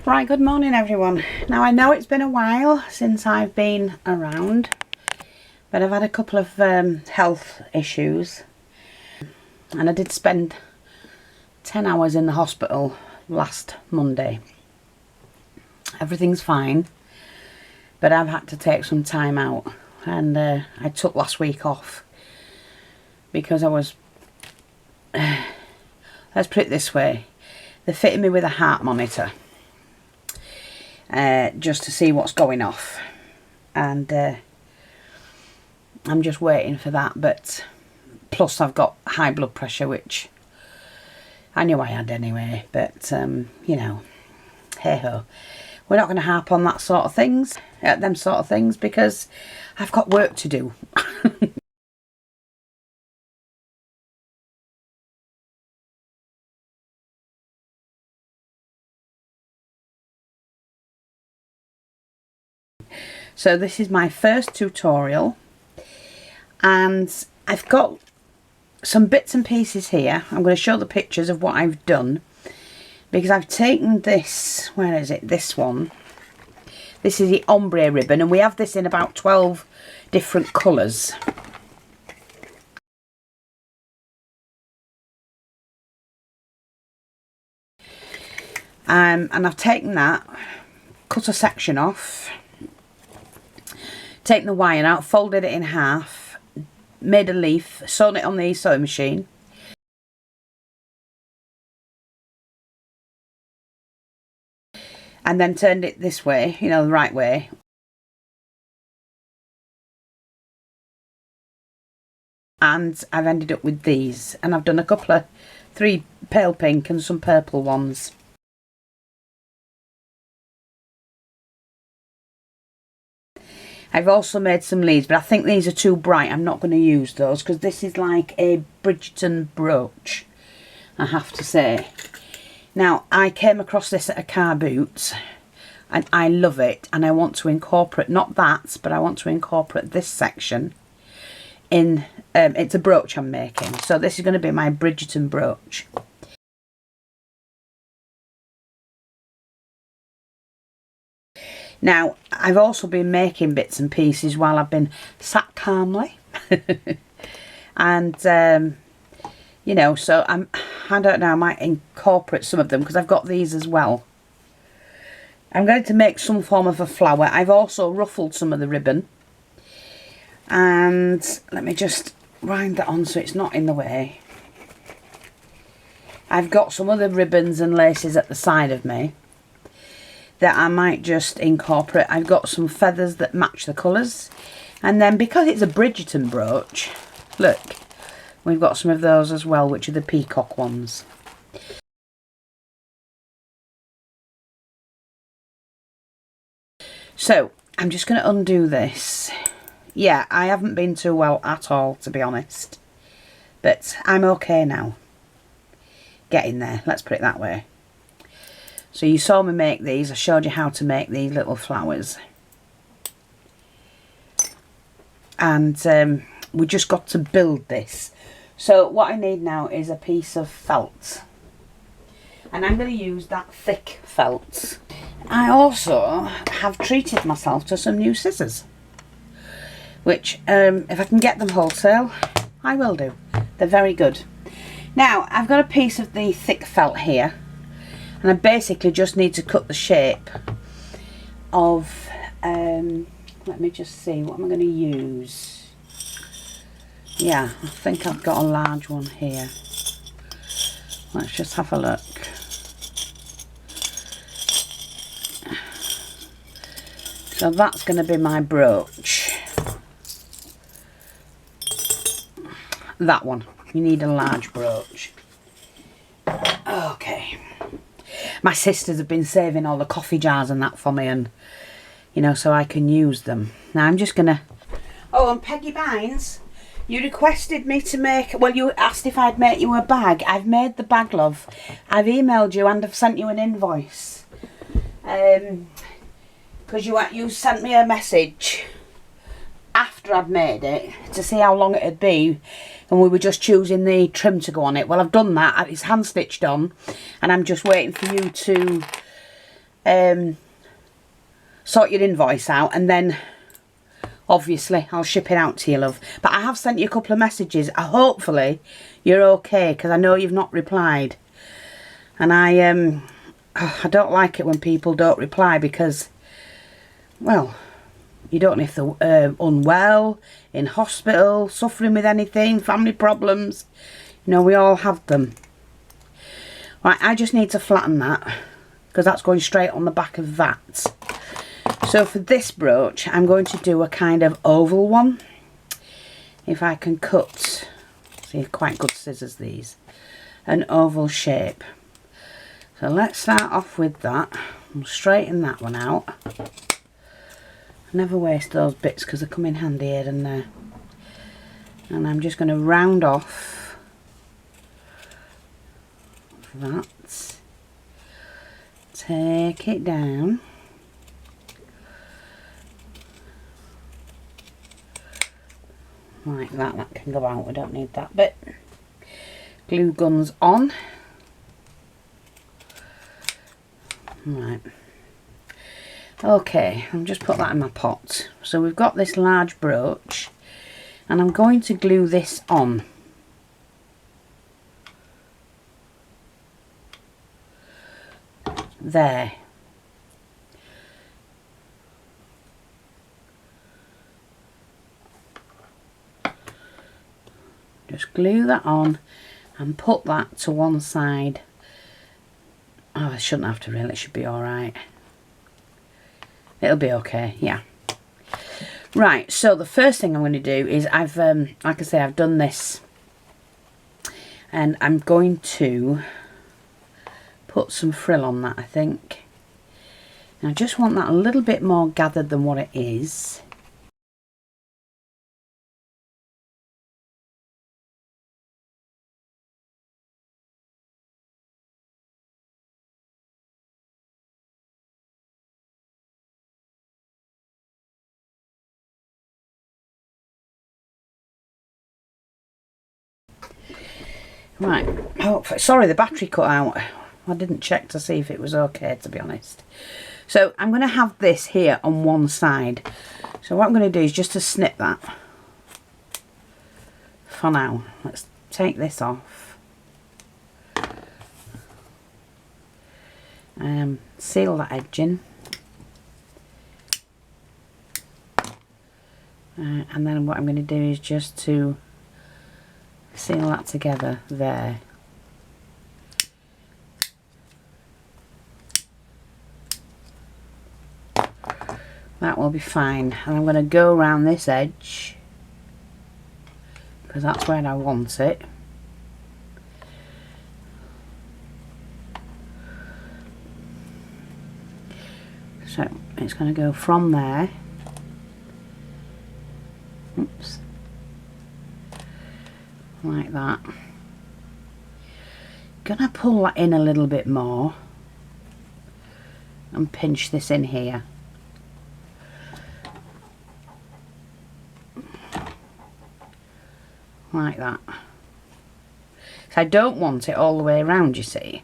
Right, good morning everyone. Now I know it's been a while since I've been around, but I've had a couple of health issues, and I did spend 10 hours in the hospital last Monday. Everything's fine, but I've had to take some time out, and I took last week off because I was, let's put it this way, they fitted me with a heart monitor just to see what's going off, and I'm just waiting for that. But plus I've got high blood pressure, which I knew I had anyway, but you know, hey ho, we're not going to harp on that sort of things, them sort of things, because I've got work to do. So this is my first tutorial, and I've got some bits and pieces here. I'm going to show the pictures of what I've done, because I've taken this, where is it, this one. This is the ombre ribbon, and we have this in about 12 different colours. And I've taken that, cut a section off, taken the wire out, folded it in half, made a leaf, sewn it on the sewing machine, and then turned it this way, you know, the right way. And I've ended up with these, and I've done a couple of 3 pale pink and some purple ones. I've also made some leaves, but I think these are too bright. I'm not going to use those, because this is like a Bridgerton brooch, I have to say. Now, I came across this at a car boot, and I love it, and I want to incorporate, not that, but I want to incorporate this section in, it's a brooch I'm making. So this is going to be my Bridgerton brooch. Now, I've also been making bits and pieces while I've been sat calmly. And, you know, so I don't know, I might incorporate some of them, because I've got these as well. I'm going to make some form of a flower. I've also ruffled some of the ribbon. And let me just wind that on so it's not in the way. I've got some other ribbons and laces at the side of me that I might just incorporate. I've got some feathers that match the colours, and then because it's a Bridgerton brooch, look, we've got some of those as well, which are the peacock ones. So I'm just going to undo this. Yeah, I haven't been too well at all, to be honest, but I'm okay now, getting there, let's put it that way. So you saw me make these. I showed you how to make these little flowers. And we just got to build this. So what I need now is a piece of felt. And I'm going to use that thick felt. I also have treated myself to some new scissors, which if I can get them wholesale, I will do. They're very good. Now, I've got a piece of the thick felt here. And I basically just need to cut the shape of, let me just see, what am I going to use? Yeah, I think I've got a large one here. Let's just have a look. So that's going to be my brooch. That one. You need a large brooch. Okay. My sisters have been saving all the coffee jars and that for me, and, you know, so I can use them. Now I'm just going to... Oh, and Peggy Bynes, you requested me to make... Well, you asked if I'd make you a bag. I've made the bag, love. I've emailed you and I've sent you an invoice. Because you sent me a message after I'd made it to see how long it'd be, and we were just choosing the trim to go on it. Well, I've done that. It's hand stitched on, and I'm just waiting for you to sort your invoice out, and then obviously I'll ship it out to you, love. But I have sent you a couple of messages. Hopefully you're okay, because I know you've not replied. And I don't like it when people don't reply, because, well, you don't know if they're unwell, in hospital, suffering with anything, family problems. You know, we all have them. Right, I just need to flatten that, because that's going straight on the back of that. So for this brooch, I'm going to do a kind of oval one. If I can cut, see, quite good scissors these, an oval shape. So let's start off with that. I'll straighten that one out. Never waste those bits because they come in handy here and there. And I'm just going to round off that. Take it down. Like that, that can go out, we don't need that bit. Glue guns on. Right. Okay, I'll just put that in my pot. So we've got this large brooch, and I'm going to glue this on. There. Just glue that on and put that to one side. Oh, I shouldn't have to really, it should be alright. It'll be okay, yeah. Right, so the first thing I'm going to do is like I say, I've done this. And I'm going to put some frill on that, I think. And I just want that a little bit more gathered than what it is. Right, oh, sorry, the battery cut out. I didn't check to see if it was okay, to be honest. So I'm going to have this here on one side. So what I'm going to do is just to snip that for now. Let's take this off. Seal that edge in. And then what I'm going to do is just to seal that together there. That will be fine. And I'm going to go around this edge because that's where I want it. So it's going to go from there. Oops. Like that. Gonna pull that in a little bit more and pinch this in here. Like that. So I don't want it all the way around, you see.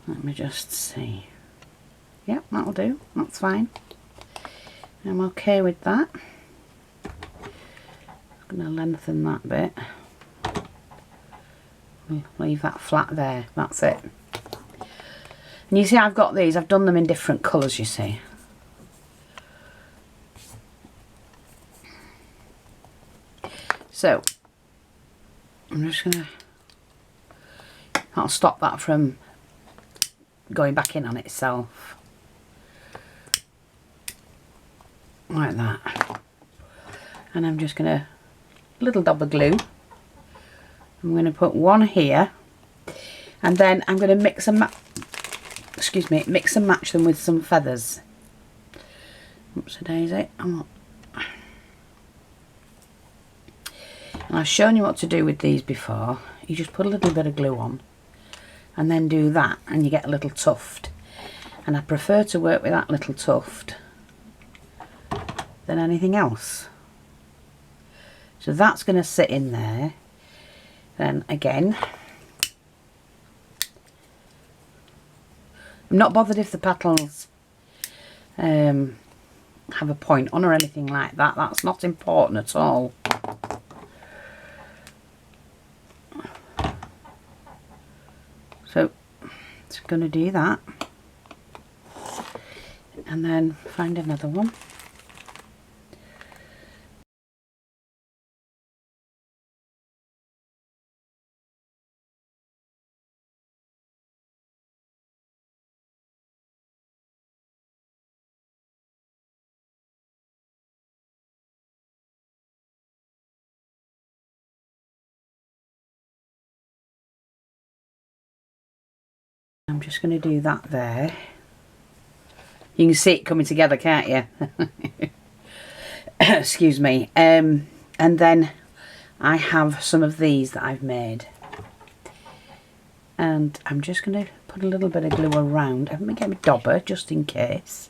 Let me just see. Yep, that'll do. That's fine. I'm okay with that. I'm going to lengthen that bit. Leave that flat there. That's it. And you see I've got these. I've done them in different colours, you see. So I'm just going to... I'll stop that from going back in on itself. Like that. And I'm just going to... little dab of glue. I'm going to put one here. And then I'm going to mix and match them with some feathers. Oops a daisy. And I've shown you what to do with these before. You just put a little bit of glue on and then do that and you get a little tuft. And I prefer to work with that little tuft than anything else. So that's going to sit in there. Then again, I'm not bothered if the petals have a point on or anything like that. That's not important at all. So it's going to do that, and then find another one. I'm just going to do that there. You can see it coming together, can't you? Excuse me. And then I have some of these that I've made. And I'm just going to put a little bit of glue around. Let me get my dauber just in case.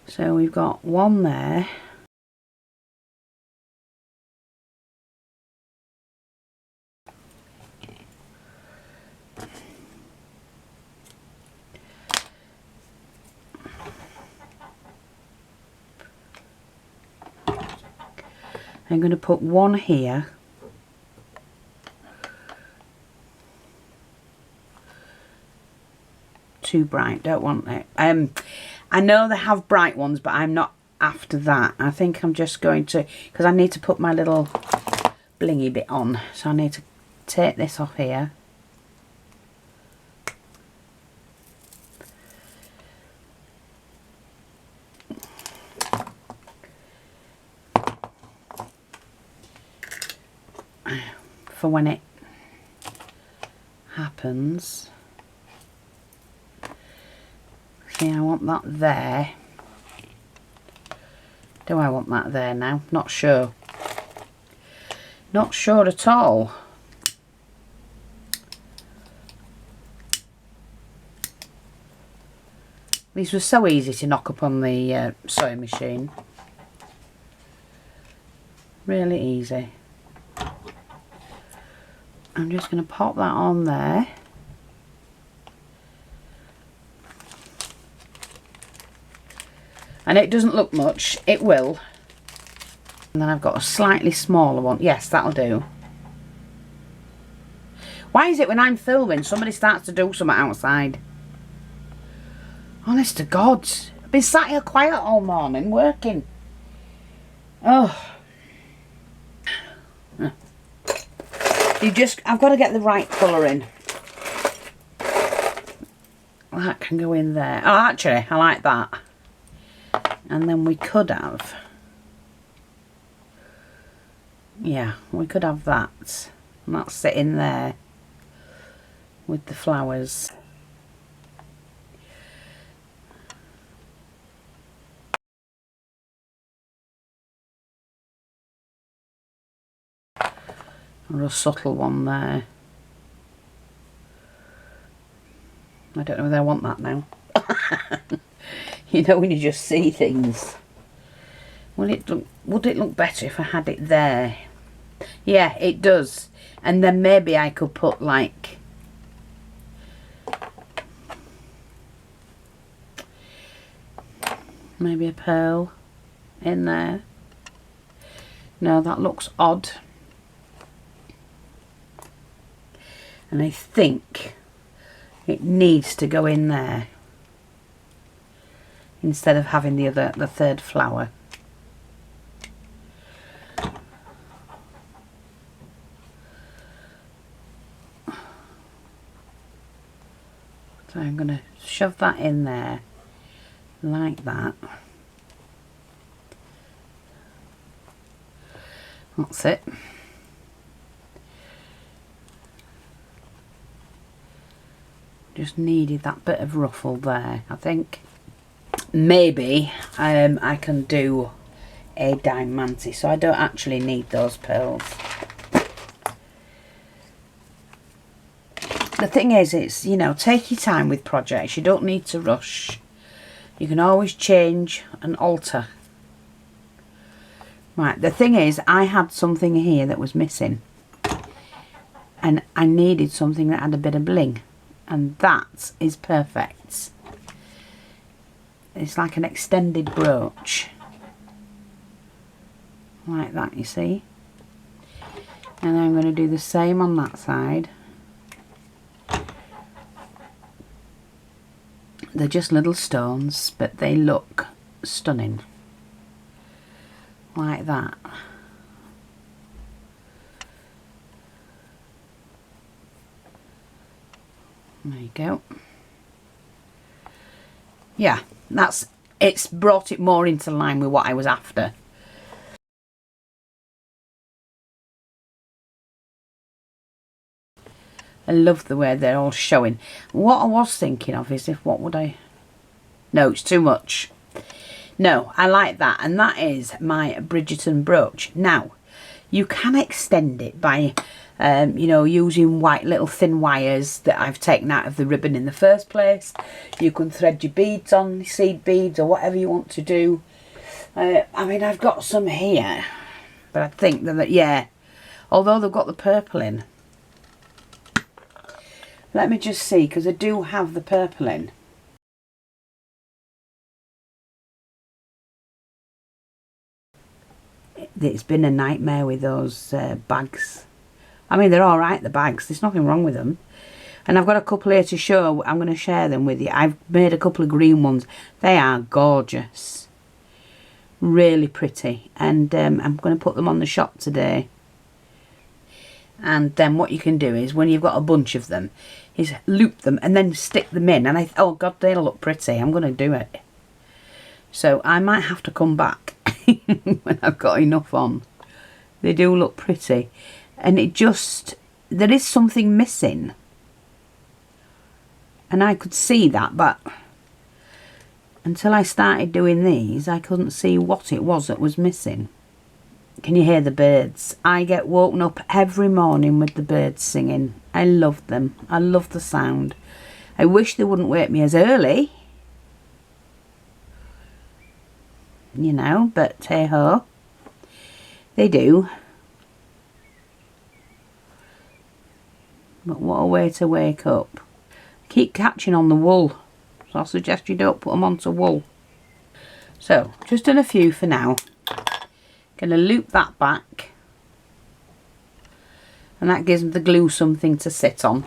So we've got one there. I'm going to put one here. Too bright, don't want it. I know they have bright ones, but I'm not after that. I think I'm just going to, because I need to put my little blingy bit on. So I need to take this off here. For when it happens. See, I want that there. Do I want that there now? Not sure. Not sure at all. These were so easy to knock up on the sewing machine. Really easy. I'm just going to pop that on there. And it doesn't look much, it will. And then I've got a slightly smaller one. Yes, that'll do. Why is it when I'm filming, somebody starts to do something outside? Honest to God. I've been sat here quiet all morning, working. Oh. I've got to get the right colour in. That can go in there. Oh, actually, I like that. And then we could have, yeah, we could have that. And that's sitting there with the flowers. Or a subtle one there. I don't know whether I want that now. You know when you just see things. Would it look better if I had it there? Yeah, it does. And then maybe I could put like maybe a pearl in there. No, that looks odd. And I think it needs to go in there instead of having the third flower. So I'm going to shove that in there like that. That's it. Just needed that bit of ruffle there, I think. Maybe I can do a diamante, so I don't actually need those pearls. The thing is, it's, you know, take your time with projects. You don't need to rush. You can always change and alter. Right, the thing is, I had something here that was missing. And I needed something that had a bit of bling. and that is perfect. It's like an extended brooch, like that, you see. And I'm going to do the same on that side. They're just little stones, but they look stunning, like that. There you go. Yeah, it's brought it more into line with what I was after. I love the way they're all showing. What I was thinking of is what would I... No, it's too much. No, I like that. And that is my Bridgerton brooch. Now, you can extend it by, you know, using white little thin wires that I've taken out of the ribbon in the first place. You can thread your beads on, seed beads, or whatever you want to do. I mean, I've got some here, but I think that, yeah, although they've got the purple in. Let me just see, because I do have the purple in. It's been a nightmare with those bags. I mean, they're alright, the bags. There's nothing wrong with them. And I've got a couple here to show. I'm going to share them with you. I've made a couple of green ones. They are gorgeous. Really pretty. And I'm going to put them on the shop today. And then what you can do is, when you've got a bunch of them, is loop them and then stick them in. And oh God, they'll look pretty. I'm going to do it. So I might have to come back when I've got enough on. They do look pretty. And it just, there is something missing. And I could see that, but until I started doing these, I couldn't see what it was that was missing. Can you hear the birds? I get woken up every morning with the birds singing. I love them. I love the sound. I wish they wouldn't wake me as early. You know, but hey ho. They do. But what a way to wake up. Keep catching on the wool. So I suggest you don't put them onto wool. So, just done a few for now. Gonna loop that back, and that gives the glue something to sit on.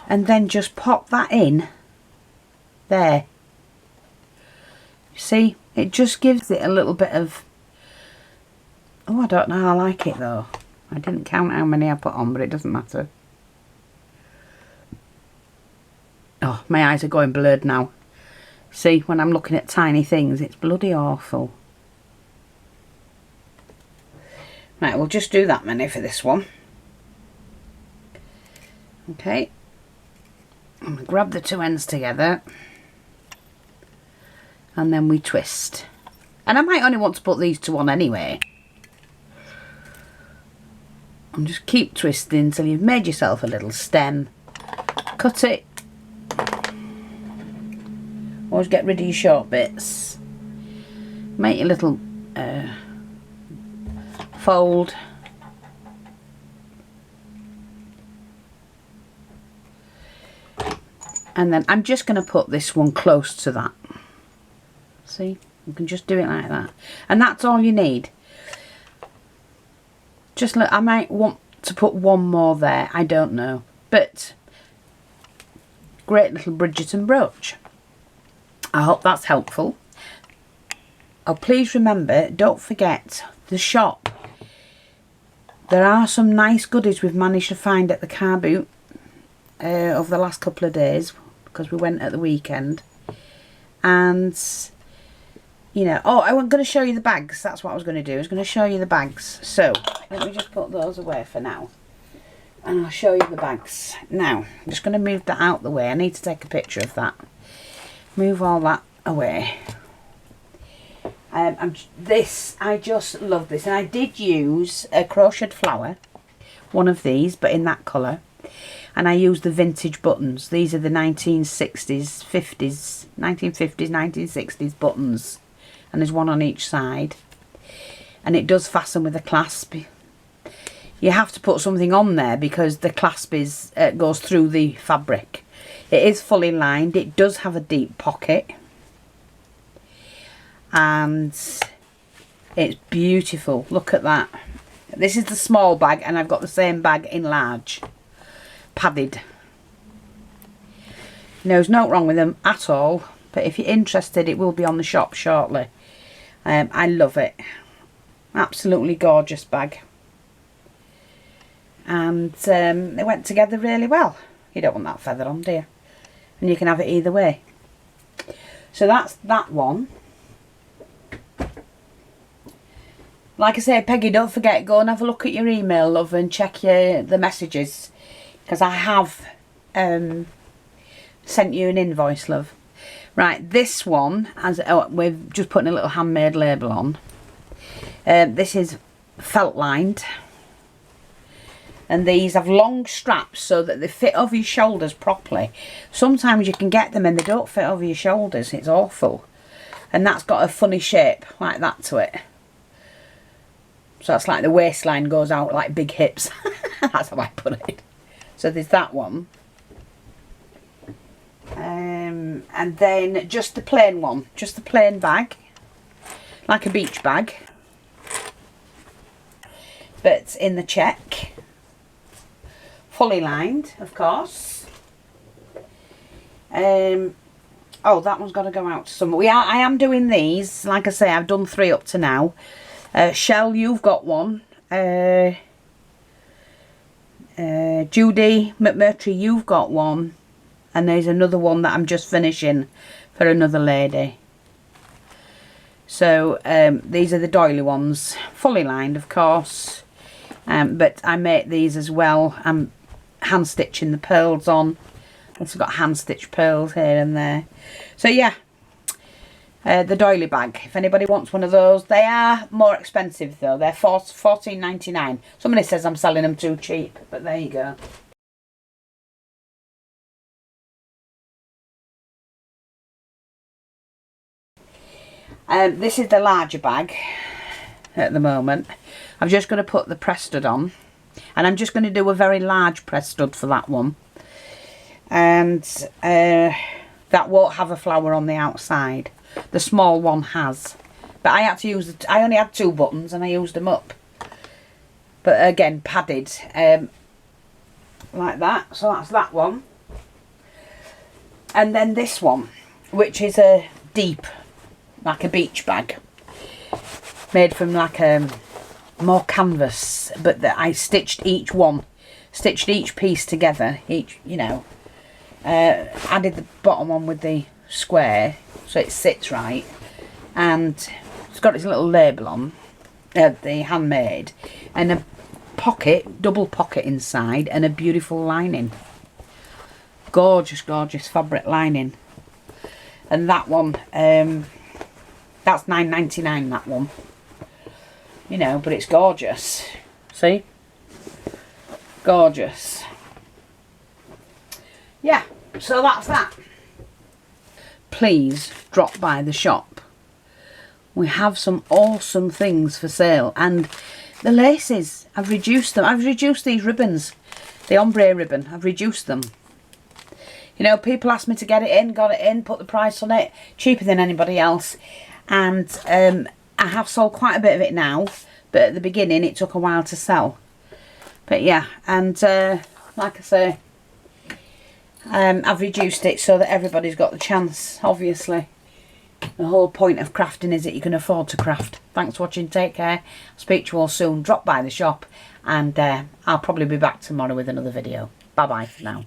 And then just pop that in there. See, it just gives it a little bit of, oh, I don't know, I like it though. I didn't count how many I put on, but it doesn't matter. Oh, my eyes are going blurred now. See, when I'm looking at tiny things, it's bloody awful. Right, we'll just do that many for this one. Okay. I'm going to grab the two ends together. And then we twist. And I might only want to put these two on anyway. And just keep twisting until you've made yourself a little stem. Cut it. Always get rid of your short bits. Make your little fold. And then I'm just going to put this one close to that. See? You can just do it like that. And that's all you need. Just look, I might want to put one more there. I don't know. But great little Bridgerton brooch. I hope that's helpful. Oh, please remember, don't forget the shop. There are some nice goodies we've managed to find at the car boot over the last couple of days, because we went at the weekend. And, you know, oh, I'm going to show you the bags. That's what I was going to do. I was going to show you the bags. So, let me just put those away for now. And I'll show you the bags. Now, I'm just going to move that out the way. I need to take a picture of that. Move all that away. I just love this. And I did use a crocheted flower, one of these, but in that colour. and I use the vintage buttons. These are the 1960s, 50s, 1950s, 1960s buttons, and there's one on each side, and it does fasten with a clasp. You have to put something on there because the clasp is goes through the fabric. It is fully lined. It does have a deep pocket, and it's beautiful. Look at that. This is the small bag, and I've got the same bag in large, padded. There's no wrong with them at all, but if you're interested, it will be on the shop shortly. I love it. Absolutely gorgeous bag. And they went together really well. You don't want that feather on, do you? And you can have it either way. So that's that one. Like I say, Peggy, don't forget, go and have a look at your email, love, and check the messages, because I have sent you an invoice, love. Right, this one, we've just putting a little handmade label on. This is felt lined, and these have long straps so that they fit over your shoulders properly. Sometimes you can get them and they don't fit over your shoulders. It's awful. And that's got a funny shape like that to it. So that's like the waistline goes out like big hips. That's how I put it. So there's that one. And then just the plain one. Just the plain bag. Like a beach bag. But in the check. Fully lined, of course. Oh, that one's got to go out to someone. I am doing these. Like I say, I've done 3 up to now. Shell, you've got one. Judy McMurtry, you've got one. And there's another one that I'm just finishing for another lady. So these are the doily ones. Fully lined, of course. But I make these as well. I'm hand stitching the pearls on. Also got hand stitched pearls here and there. So yeah. The doily bag, if anybody wants one of those. They are more expensive though. They're $14.99. Somebody says I'm selling them too cheap, but there you go. This is the larger bag at the moment. I'm just going to put the press stud on, and I'm just going to do a very large press stud for that one. And that won't have a flower on the outside. The small one has, but I had to use I only had 2 buttons and I used them up, but again padded like that. So that's that one. And then this one, which is a deep, like a beach bag, made from like more canvas, but that I stitched each piece together, you know, added the bottom one with the square so it sits right, and it's got its little label on, the Handmade, and a pocket, double pocket inside, and a beautiful lining. Gorgeous, gorgeous fabric lining. And that one, that's $9.99, that one. You know, but it's gorgeous. See? Gorgeous. Yeah, so that's that. Please drop by the shop. We have some awesome things for sale, and the laces, I've reduced them. I've reduced these ribbons, the ombre ribbon, I've reduced them. You know, people ask me to get it in, got it in, put the price on it, cheaper than anybody else. And I have sold quite a bit of it now, but at the beginning it took a while to sell. But yeah, and like I say, I've reduced it so that everybody's got the chance, obviously. The whole point of crafting is that you can afford to craft. Thanks for watching, take care. I'll speak to you all soon. Drop by the shop, and I'll probably be back tomorrow with another video. Bye bye for now.